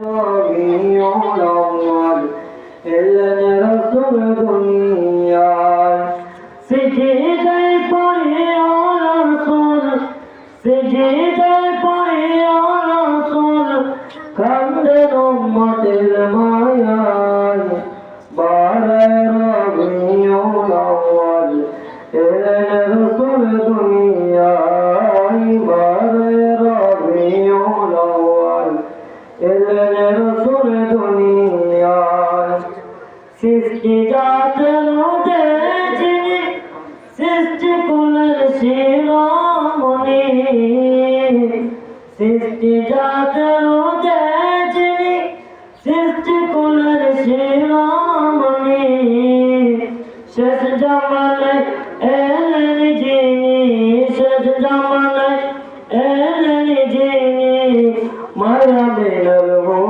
ربيع الأول إلا رسول دنيا سجدي يا رسول سجدي يا رسول كمدن أمة المايان بار ربيع الأول إلا رسول دنيا بار ربيع الأول إلا رسول دنيا সৃষ্টি জাতের যিনি সৃষ্টি কুলের শিরোমণি সৃষ্টি জাতের